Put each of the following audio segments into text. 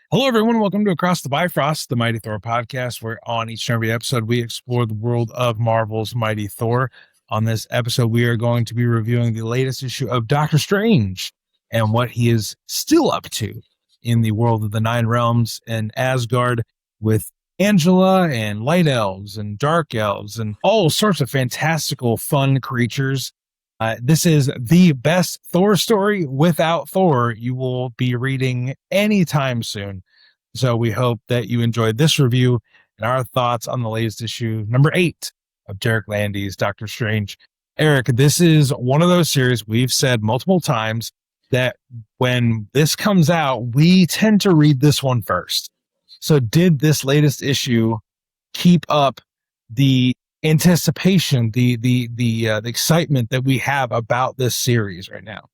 Hello, everyone. Welcome to Across the Bifrost, the Mighty Thor podcast, where on each and every episode we explore the world of Marvel's Mighty Thor. On this episode, we are going to be reviewing the latest issue of Doctor Strange and what he is still up to in the world of the Nine Realms and Asgard with Angela and light elves and dark elves and all sorts of fantastical, fun creatures. This is the best Thor story without Thor you will be reading anytime soon. So we hope that you enjoyed this review and our thoughts on the latest issue, number 8 of Derek Landy's Doctor Strange. Eric, this is one of those series we've said multiple times that when this comes out, we tend to read this one first. So did this latest issue keep up the anticipation, the excitement that we have about this series right now?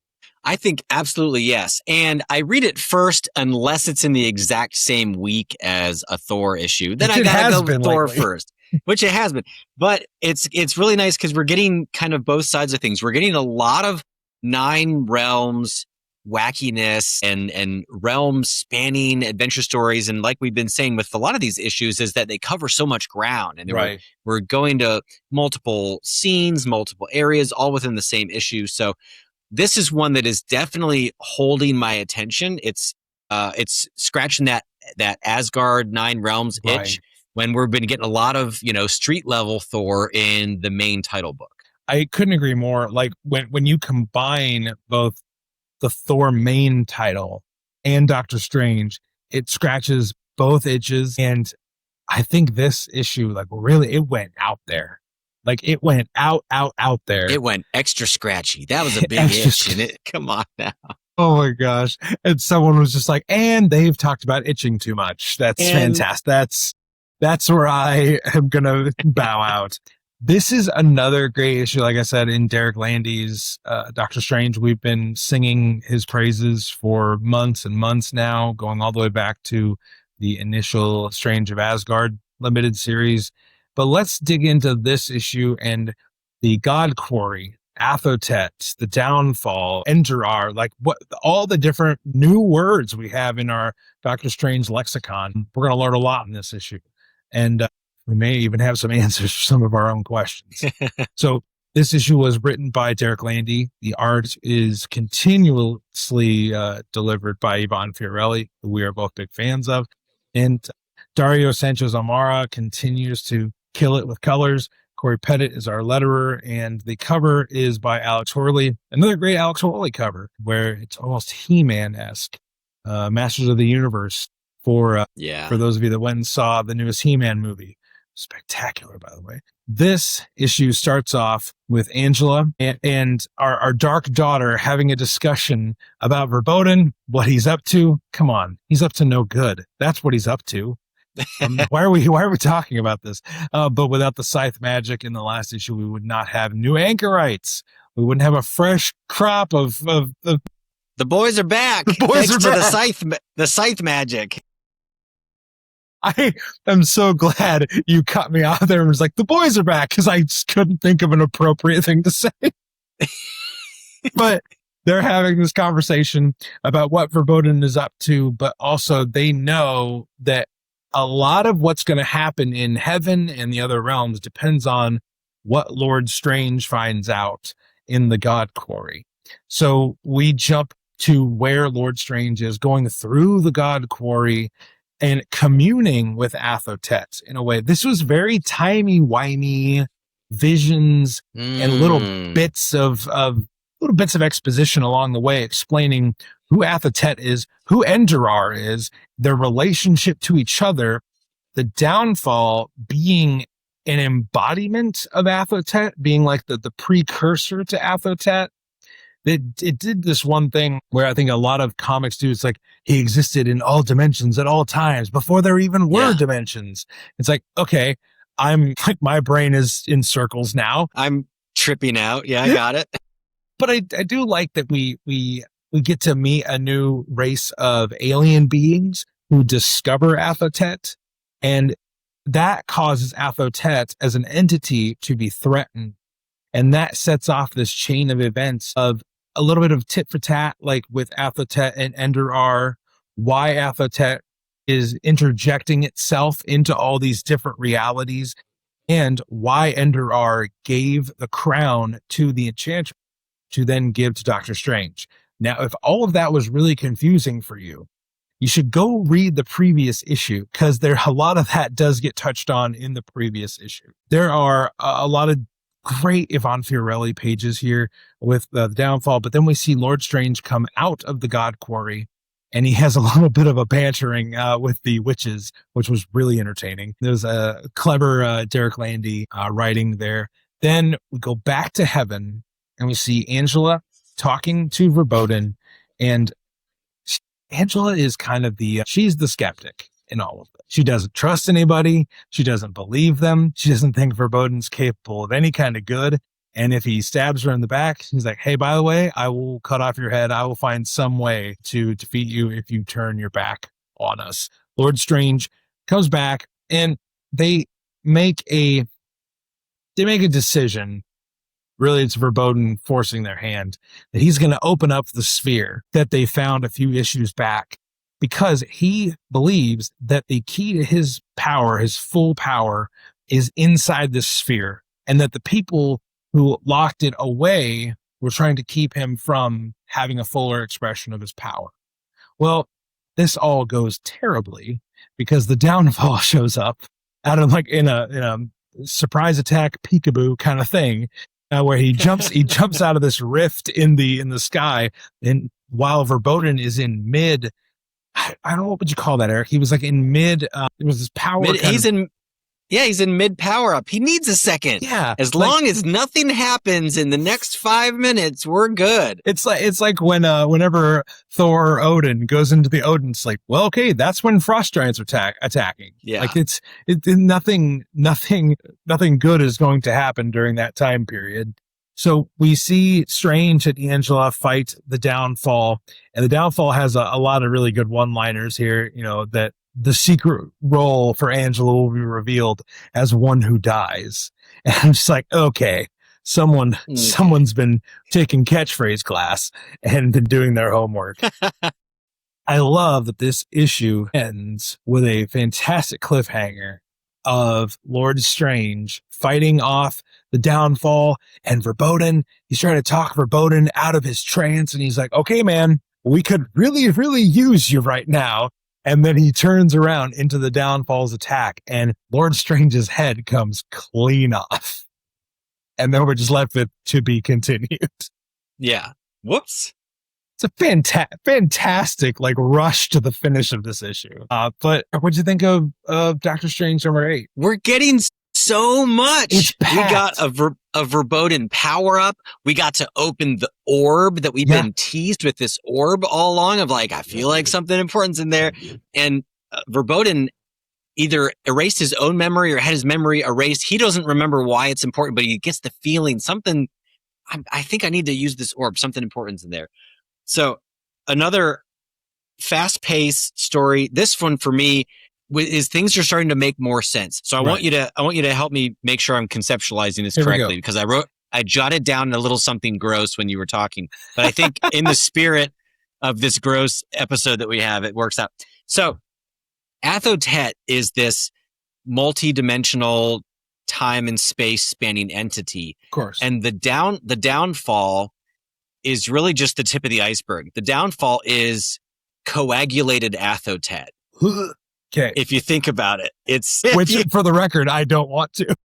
I think absolutely yes. And I read it first unless it's in the exact same week as a Thor issue. Then I gotta go Thor first, which it has been. But it's really nice because we're getting kind of both sides of things. We're getting a lot of Nine Realms wackiness and realm spanning adventure stories. And like we've been saying with a lot of these issues is that they cover so much ground and Right. we're going to multiple scenes, multiple areas, all within the same issue. So this is one that is definitely holding my attention. It's scratching that Asgard Nine Realms itch Right. when we've been getting a lot of, street level Thor in the main title book. I couldn't agree more. Like when you combine both the Thor main title and Doctor Strange, it scratches both itches. And I think this issue, like really, it went out there. Like it went out there. It went extra scratchy. That was a big itch. And come on now. Oh my gosh. And someone was just like, and they've talked about itching too much. That's fantastic. That's where I am going to bow out. This is another great issue, like I said, in Derek Landy's Doctor Strange. We've been singing his praises for months and months now, going all the way back to the initial Strange of Asgard limited series. But let's dig into this issue and the God Quarry, Atho-Tet, the Downfall, Enderar, like what all the different new words we have in our Doctor Strange lexicon. We're going to learn a lot in this issue. And we may even have some answers for some of our own questions. So this issue was written by Derek Landy. The art is continuously delivered by Yvonne Fiorelli, who we are both big fans of. And Dario Sanchez-Amara continues to kill it with colors. Corey Pettit is our letterer, and the cover is by Alex Horley. Another great Alex Horley cover, where it's almost He-Man-esque. Masters of the Universe for those of you that went and saw the newest He-Man movie. Spectacular, by the way. This issue starts off with Angela and our dark daughter having a discussion about Vyrbodin, what he's up to. Come on, he's up to no good. That's what he's up to. Why are we talking about this? But without the scythe magic in the last issue, we would not have new anchorites. We wouldn't have a fresh crop of the boys are back. The scythe magic. I am so glad you cut me off there and was like, the boys are back, because I just couldn't think of an appropriate thing to say. But they're having this conversation about what Vyrbodin is up to, but also they know that a lot of what's going to happen in heaven and the other realms depends on what Lord Strange finds out in the God Quarry. So we jump to where Lord Strange is going through the God Quarry and communing with Atho-Tet in a way. This was very timey-wimey visions and little bits of exposition along the way, explaining who Atho-Tet is, who Enderar is, their relationship to each other, the Downfall being an embodiment of Atho-Tet, being like the precursor to Atho-Tet. It did this one thing where I think a lot of comics do. It's like he existed in all dimensions at all times before there even were dimensions. It's like, okay, I'm like, my brain is in circles now. I'm tripping out. Yeah, I got it. But I do like that we get to meet a new race of alien beings who discover Atho-Tet, and that causes Atho-Tet as an entity to be threatened. And that sets off this chain of events of a little bit of tit for tat, like with Atho-Tet and Enderar, why Atho-Tet is interjecting itself into all these different realities, and why Enderar gave the crown to the enchantress to then give to Doctor Strange. Now, if all of that was really confusing for you, you should go read the previous issue, because a lot of that does get touched on in the previous issue. There are a lot of great Yvonne Fiorelli pages here with the downfall, but then we see Lord Strange come out of the God Quarry, and he has a little bit of a bantering with the witches, which was really entertaining. There's a clever Derek Landy writing there. Then we go back to heaven, and we see Angela talking to Vyrbodin, and Angela is kind of she's the skeptic in all of it. She doesn't trust anybody. She doesn't believe them. She doesn't think Vyrbodin's capable of any kind of good. And if he stabs her in the back, he's like, hey, by the way, I will cut off your head. I will find some way to defeat you if you turn your back on us. Lord Strange comes back, and they make a decision. Really, it's Vyrbodin forcing their hand, that he's going to open up the sphere that they found a few issues back, because he believes that the key to his power, his full power, is inside this sphere, and that the people who locked it away were trying to keep him from having a fuller expression of his power. Well, this all goes terribly, because the downfall shows up out of in a surprise attack peekaboo kind of thing, where he jumps out of this rift in the sky, and while Vyrbodin is in mid, I don't know, what would you call that, Eric? He was in mid. It was this power. He's in mid power up. He needs a second. Yeah. As long as nothing happens in the next 5 minutes, we're good. It's like whenever Thor or Odin goes into the Odin sleep. Well, okay, that's when frost giants are attacking. Yeah. Nothing good is going to happen during that time period. So we see Strange and Angela fight the downfall, and the downfall has a lot of really good one-liners here, that the secret role for Angela will be revealed as one who dies. And I'm just like, okay, someone's been taking catchphrase class and been doing their homework. I love that this issue ends with a fantastic cliffhanger of Lord Strange fighting off the downfall, and Vyrbodin, he's trying to talk Vyrbodin out of his trance, and he's like, okay, man, we could really, really use you right now. And then he turns around into the downfall's attack, and Lord Strange's head comes clean off. And then we're just left with to be continued. Yeah. Whoops. It's a fantastic rush to the finish of this issue. But what'd you think of Doctor Strange number 8? We're getting so much. It's packed. We got a Vyrbodin power up. We got to open the orb that we've been teased with, this orb all along of I feel like something important's in there. And Vyrbodin either erased his own memory or had his memory erased. He doesn't remember why it's important, but he gets the feeling something. I think I need to use this orb. Something important's in there. So another fast-paced story. This one for me is things are starting to make more sense. So I want you to help me make sure I'm conceptualizing this correctly, because I jotted down a little something gross when you were talking, but I think in the spirit of this gross episode that we have, it works out. So Atho-Tet is this multi-dimensional time and space spanning entity. Of course. And the downfall is really just the tip of the iceberg. The downfall is coagulated Atho-Tet. Okay. If you think about it, which for the record, I don't want to.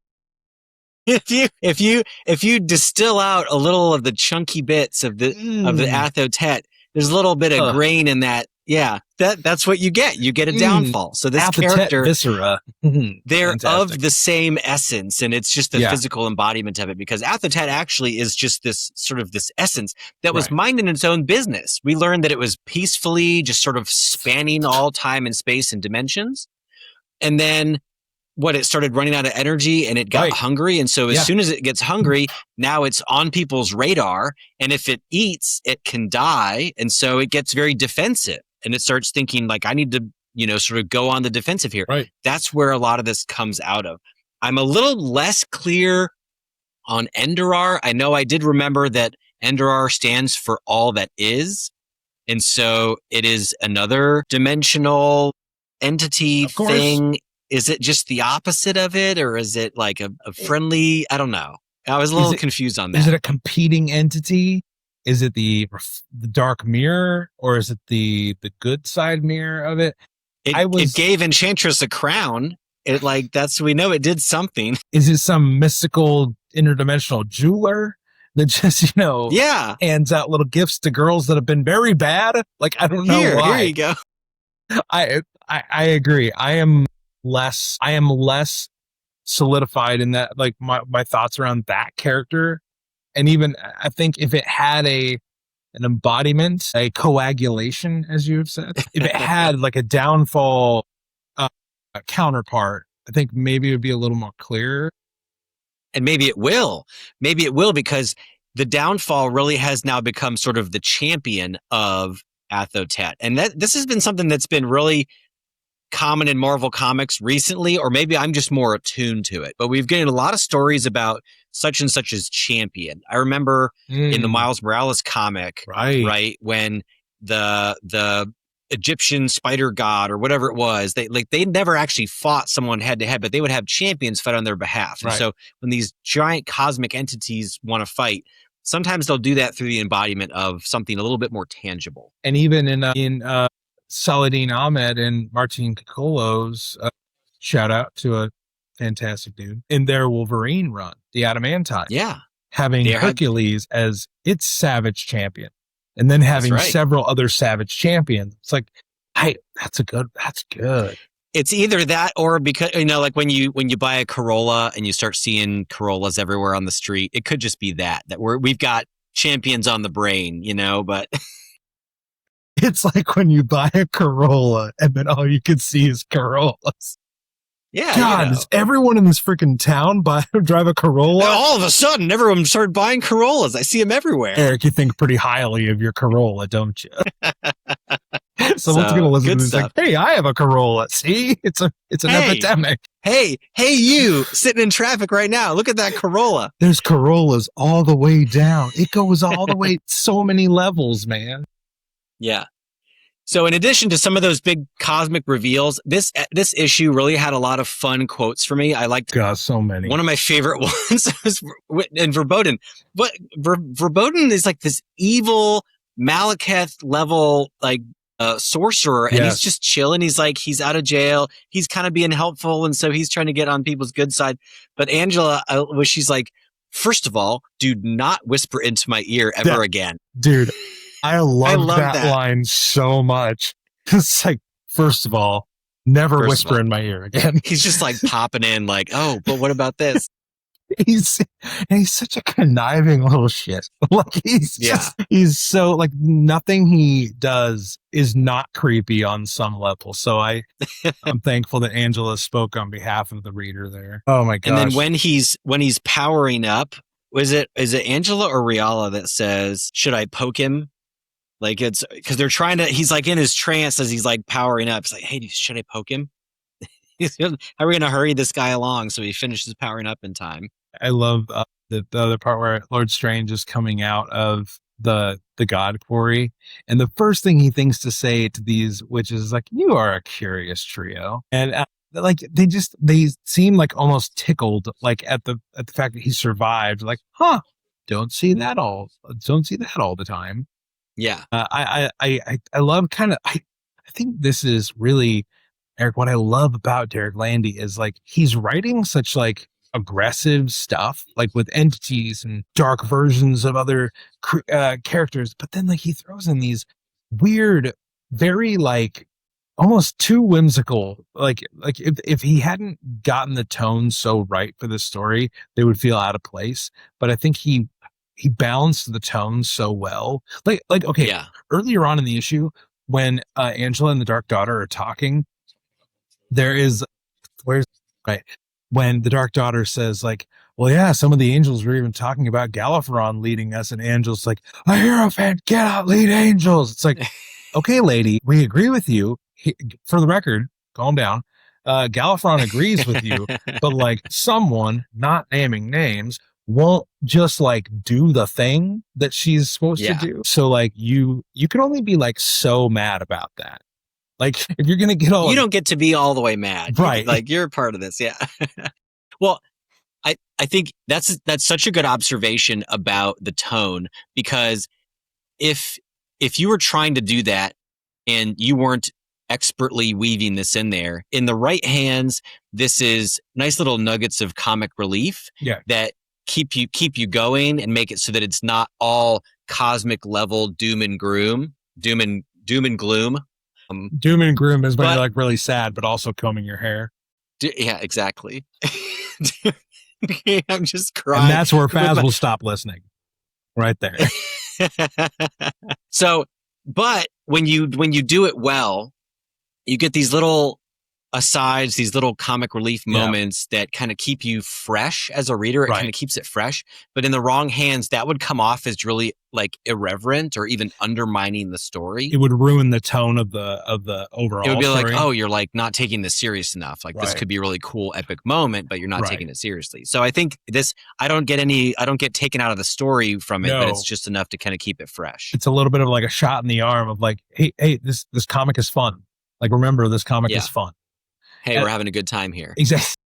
If you distill out a little of the chunky bits of the Atho-Tet, there's a little bit of grain in that. Yeah, that's what you get. You get a downfall. So this character, viscera, they're of the same essence, and it's just the physical embodiment of it. Because Atho-Tet actually is just this sort of this essence that was minding its own business. We learned that it was peacefully just sort of spanning all time and space and dimensions, and then it started running out of energy, and it got hungry. And so as soon as it gets hungry, now it's on people's radar, and if it eats, it can die, and so it gets very defensive. And it starts thinking I need to, sort of go on the defensive here. Right. That's where a lot of this comes out of. I'm a little less clear on Enderar. I know I did remember that Enderar stands for all that is. And so it is another dimensional entity thing, is it just the opposite of it, or is it like a friendly? I don't know. I was a little confused on that. Is it a competing entity? Is it the dark mirror, or is it the good side mirror of it? It gave Enchantress a crown. We know it did something. Is it some mystical interdimensional jeweler that just, hands out little gifts to girls that have been very bad? Like, I don't know why. Here you go. I agree. I am less solidified in that, like my thoughts around that character. And even I think if it had an embodiment, a coagulation, as you have said, if it had like a downfall counterpart, I think maybe it would be a little more clear. And maybe it will because the downfall really has now become sort of the champion of Atho-Tet. And this has been something that's been really common in Marvel Comics recently, or maybe I'm just more attuned to it. But we've gotten a lot of stories about such and such as champion. I remember in the Miles Morales comic, right, when the Egyptian spider god or whatever it was, they never actually fought someone head to head, but they would have champions fight on their behalf. And so when these giant cosmic entities want to fight, sometimes they'll do that through the embodiment of something a little bit more tangible. And even in Saladin Ahmed and Martin Coccolo's shout out to a fantastic dude in their Wolverine run, the Adamantine. Yeah. Having Hercules as its savage champion. And then having several other savage champions. It's like, that's good. It's either that or because, like when you buy a Corolla and you start seeing Corollas everywhere on the street, it could just be that we've got champions on the brain, but it's like when you buy a Corolla and then all you can see is Corollas. Yeah. God, does everyone in this freaking town drive a Corolla? And all of a sudden, everyone started buying Corollas. I see them everywhere. Eric, you think pretty highly of your Corolla, don't you? Someone's going to listen to this like, hey, I have a Corolla. See? It's an epidemic. Hey, you sitting in traffic right now. Look at that Corolla. There's Corollas all the way down. It goes all the way so many levels, man. Yeah. So in addition to some of those big cosmic reveals, this issue really had a lot of fun quotes for me. I liked so many. One of my favorite ones was in Vyrbodin. But Vyrbodin is like this evil Malekith level sorcerer, and he's just chilling. He's out of jail. He's kind of being helpful, and so he's trying to get on people's good side. But Angela, she's like, first of all, do not whisper into my ear ever again, dude. I love that line so much. It's like, first of all, never whisper in my ear again. He's just like popping in like, oh, but what about this? He's such a conniving little shit. Like he's so like nothing he does is not creepy on some level. So I'm thankful that Angela spoke on behalf of the reader there. Oh my gosh. And then when he's powering up, is it Angela or Riala that says, should I poke him? Like it's because they're trying to, he's like in his trance as he's like powering up. It's like, hey, should I poke him? How are we going to hurry this guy along so he finishes powering up in time? I love the other part where Lord Strange is coming out of the God Quarry. And the first thing he thinks to say to these witches is like, you are a curious trio. And like they seem like almost tickled like at the fact that he survived. Like, don't see that all the time. Yeah. I love I think this is really, Eric, what I love about Derek Landy is like he's writing such like aggressive stuff, like with entities and dark versions of other characters, but then like he throws in these weird, very like almost too whimsical, like if he hadn't gotten the tone so right for the story, they would feel out of place. But I think he balanced the tone so well. Earlier on in the issue, when Angela and the Dark Daughter are talking, there is when the Dark Daughter says like, well, yeah, some of the angels were even talking about Gallifron leading us, and Angel's like, a Hierophant, get out, lead angels. It's like, okay, lady, we agree with you. For the record, calm down. Gallifron agrees with you, but like someone, not naming names, won't just like do the thing that she's supposed to do. So like you can only be like so mad about that. Like, if you're going to get all... You don't get to be all the way mad. Right. You're a part of this. Yeah. Well, I think that's such a good observation about the tone, because if you were trying to do that and you weren't expertly weaving this in there, in the right hands, this is nice little nuggets of comic relief that keep you going and make it so that it's not all cosmic level doom and gloom. Doom and gloom. Doom and gloom is when you're like really sad, but also combing your hair. Yeah, exactly. I'm just crying. And that's where Faz will stop listening. Right there. So, but when you do it well, you get these little asides, these little comic relief moments that kind of keep you fresh as a reader. It kind of keeps it fresh. But in the wrong hands, that would come off as really like irreverent or even undermining the story. It would ruin the tone of the overall story. It would be like, oh, you're like not taking this serious enough. Like this could be a really cool, epic moment, but you're not taking it seriously. So I think I don't get taken out of the story from it, but it's just enough to kind of keep it fresh. It's a little bit of like a shot in the arm of like, hey, this comic is fun. Like, remember, this comic is fun. Hey, we're having a good time here. Exactly.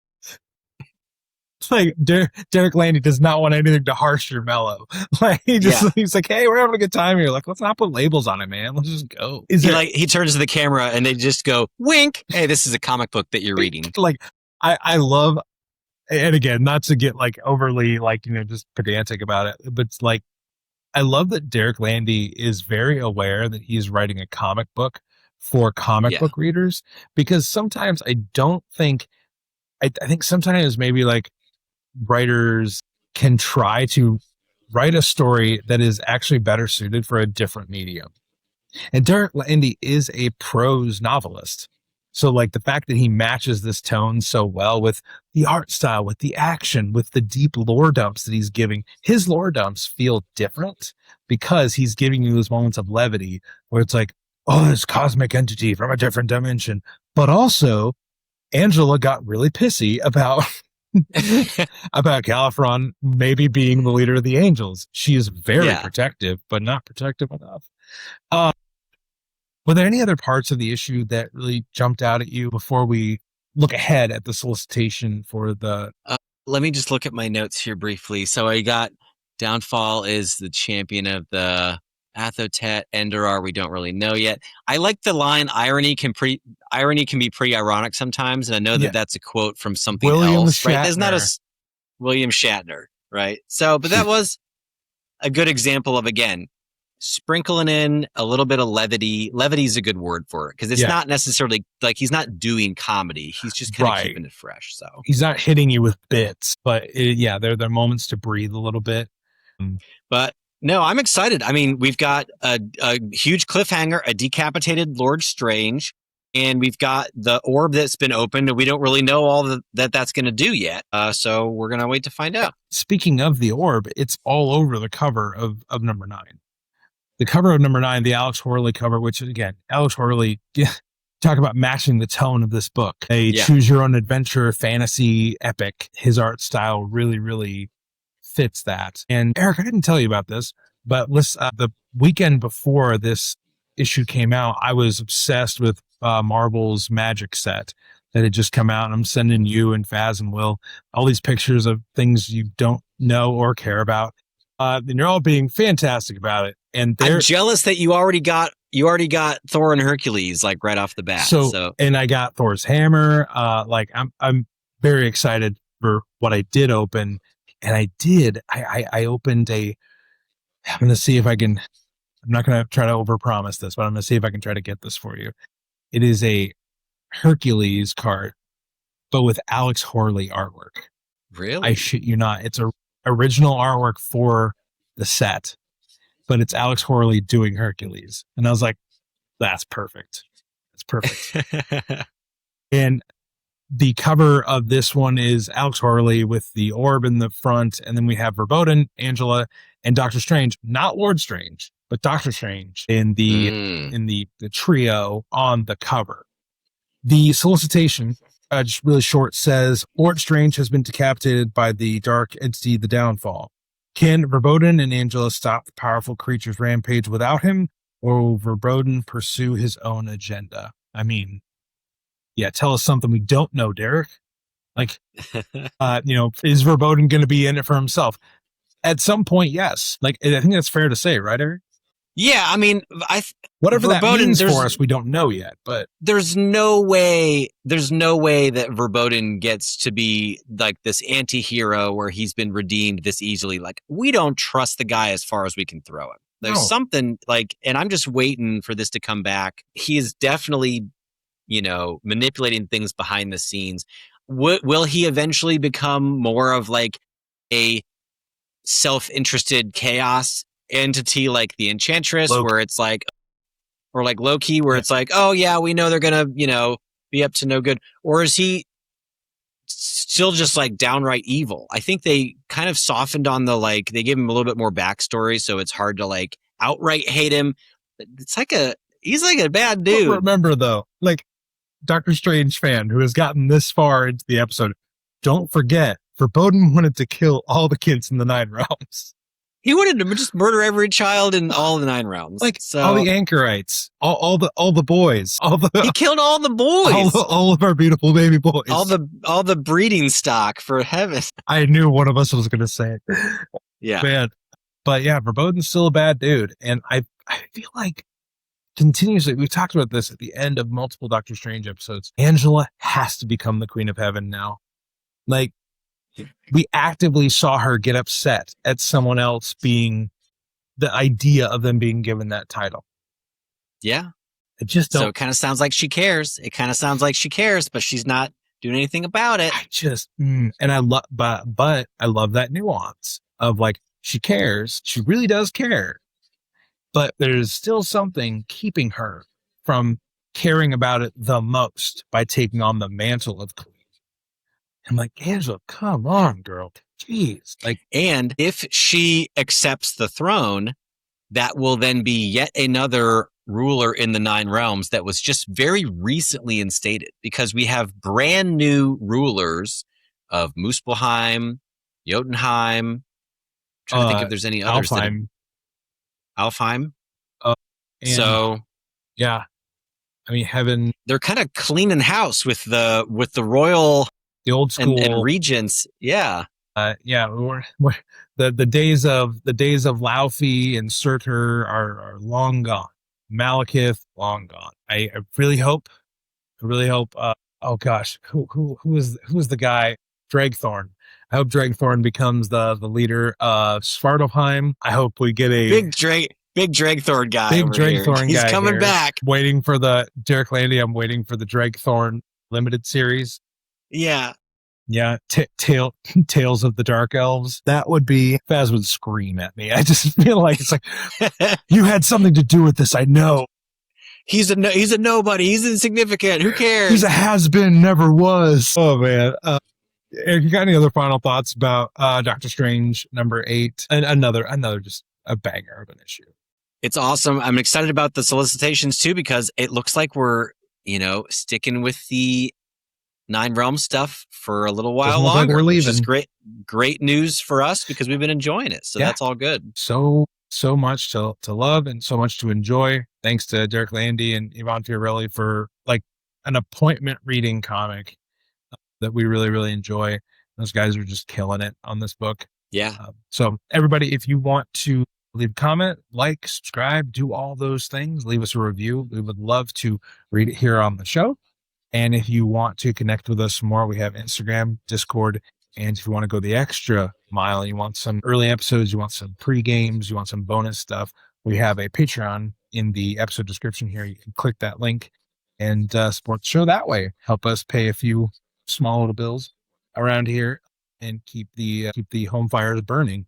It's like Derek Landy does not want anything to harsh or mellow. Like he's like, hey, we're having a good time here. Like, let's not put labels on it, man. Let's just go. He turns to the camera and they just go, wink. Hey, this is a comic book that you're reading. Like, I love, and again, not to get like overly like, just pedantic about it, but it's like, I love that Derek Landy is very aware that he's writing a comic book for comic book readers, because sometimes I think sometimes maybe like writers can try to write a story that is actually better suited for a different medium. And Derek Landy is a prose novelist. So like the fact that he matches this tone so well with the art style, with the action, with the deep lore dumps that he's giving, his lore dumps feel different because he's giving you those moments of levity where it's like, oh, this cosmic entity from a different dimension. But also, Angela got really pissy about Gallifron maybe being the leader of the angels. She is very protective, but not protective enough. Were there any other parts of the issue that really jumped out at you before we look ahead at the solicitation for the... Let me just look at my notes here briefly. So I got Downfall is the champion of the Atho-Tet, Enderar, we don't really know yet. I like the line, irony can be pretty ironic sometimes, and I know that that's a quote from something else. Shatner. Right? There's not a William Shatner, right? So, but that was a good example of, again, sprinkling in a little bit of levity. Levity is a good word for it, because it's not necessarily like he's not doing comedy. He's just kind of keeping it fresh. So he's not hitting you with bits, but there are moments to breathe a little bit. But no, I'm excited. I mean, we've got a huge cliffhanger, a decapitated Lord Strange, and we've got the orb that's been opened, and we don't really know all that's going to do yet. So we're going to wait to find out. Speaking of the orb, it's all over the cover of number 9. The cover of number 9, the Alex Horley cover, which again, Alex Horley, talk about matching the tone of this book. A choose your own adventure fantasy epic. His art style really, really fits that. And Eric, I didn't tell you about this, but the weekend before this issue came out, I was obsessed with Marvel's Magic set that had just come out, and I'm sending you and Faz and Will all these pictures of things you don't know or care about. And you're all being fantastic about it. And I'm jealous that you already got Thor and Hercules like right off the bat. So and I got Thor's hammer. I'm very excited for what I did open. And I opened I'm going to see if I can, I'm not going to try to overpromise this, but I'm going to see if I can try to get this for you. It is a Hercules card, but with Alex Horley artwork. Really? I shit you not. It's a original artwork for the set, but it's Alex Horley doing Hercules. And I was like, that's perfect. That's perfect. And the cover of this one is Alex Horley with the orb in the front, and then we have Vyrbodin, Angela, and Doctor Strange. Not Lord Strange, but Doctor Strange in the trio on the cover. The solicitation, just really short, says Lord Strange has been decapitated by the dark entity, the Downfall. Can Vyrbodin and Angela stop the powerful creature's rampage without him, or will Vyrbodin pursue his own agenda? I mean, yeah, tell us something we don't know, Derek. Like, is Vyrbodin going to be in it for himself? At some point, yes. Like, I think that's fair to say, right, Eric? Yeah, I mean, whatever Vyrbodin, that means for us, we don't know yet. But there's no way that Vyrbodin gets to be like this anti-hero where he's been redeemed this easily. Like, we don't trust the guy as far as we can throw him. There's something like, and I'm just waiting for this to come back. He is definitely, manipulating things behind the scenes. Will he eventually become more of like a self-interested chaos entity like the Enchantress, Loki, where it's like, or like Loki, where it's like, oh yeah, we know they're gonna, be up to no good? Or is he still just like downright evil? I think they kind of softened on they gave him a little bit more backstory, so it's hard to like outright hate him. It's like he's like a bad dude. But remember though, like Doctor Strange fan who has gotten this far into the episode, don't forget, Vyrbodin wanted to kill all the kids in the Nine Realms. He wanted to just murder every child in all the Nine Realms. Like, all the anchorites, all the boys, he killed all the boys, all of our beautiful baby boys, all the breeding stock, for heaven. I knew one of us was going to say it. Yeah. Man. But yeah, Vyrbodin's still a bad dude. And I feel like continuously, we've talked about this at the end of multiple Doctor Strange episodes, Angela has to become the Queen of Heaven now. Like, we actively saw her get upset at someone else being the idea of them being given that title. Yeah. It just don't. So it kind of sounds like she cares. But she's not doing anything about it. And I love, but I love that nuance of like, she cares. She really does care. But there's still something keeping her from caring about it the most by taking on the mantle of Queen. I'm like, Angela, come on, girl. Jeez. Like, and if she accepts the throne, that will then be yet another ruler in the Nine Realms that was just very recently instated, because we have brand new rulers of Muspelheim, Jotunheim. I'm trying to think if there's any others. Alfheim. So, yeah. I mean, heaven. They're kind of cleaning house with the royal, the old school and regents. Yeah. We're the days of Laufey and Surtur are long gone. Malekith, long gone. I really hope. Oh gosh, who is the guy? Dragthorn. I hope Dragthorn becomes the leader of Svartalfheim. I hope we get a big Dragthorn guy. Big Dragthorn guy. He's coming back. Waiting for the Derek Landy. I'm waiting for the Dragthorn limited series. Yeah. Yeah, Tales of the Dark Elves. That would be, Faz would scream at me. I just feel like it's like, you had something to do with this, I know. He's a nobody. He's insignificant. Who cares? He's a has-been, never was. Oh, man. Eric, you got any other final thoughts about Doctor Strange number 8? And another just a banger of an issue. It's awesome. I'm excited about the solicitations, too, because it looks like we're, sticking with the Nine Realms stuff for a little while longer. We're leaving. Which is great news for us because we've been enjoying it. So that's all good. So much to love and so much to enjoy. Thanks to Derek Landy and Yvonne Fiorelli for like an appointment reading comic that we really, really enjoy. Those guys are just killing it on this book. Yeah. So everybody, if you want to leave a comment, like, subscribe, do all those things, leave us a review. We would love to read it here on the show. And if you want to connect with us more, we have Instagram, Discord, and if you want to go the extra mile, you want some early episodes, you want some pre-games, you want some bonus stuff, we have a Patreon in the episode description here. You can click that link and support the show that way. Help us pay a few small little bills around here and keep the home fires burning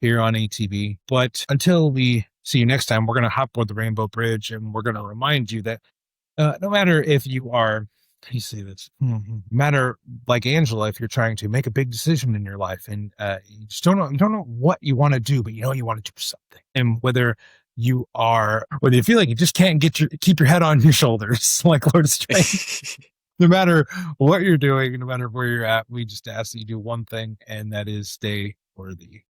here on ATV. But until we see you next time, we're going to hop over the Rainbow Bridge, and we're going to remind you that no matter if you are, you see this, matter like Angela, if you're trying to make a big decision in your life and you just don't know what you want to do, but you want to do something. And whether you feel like you just can't keep your head on your shoulders, like Lord Strange, no matter what you're doing, no matter where you're at, we just ask that you do one thing, and that is stay worthy.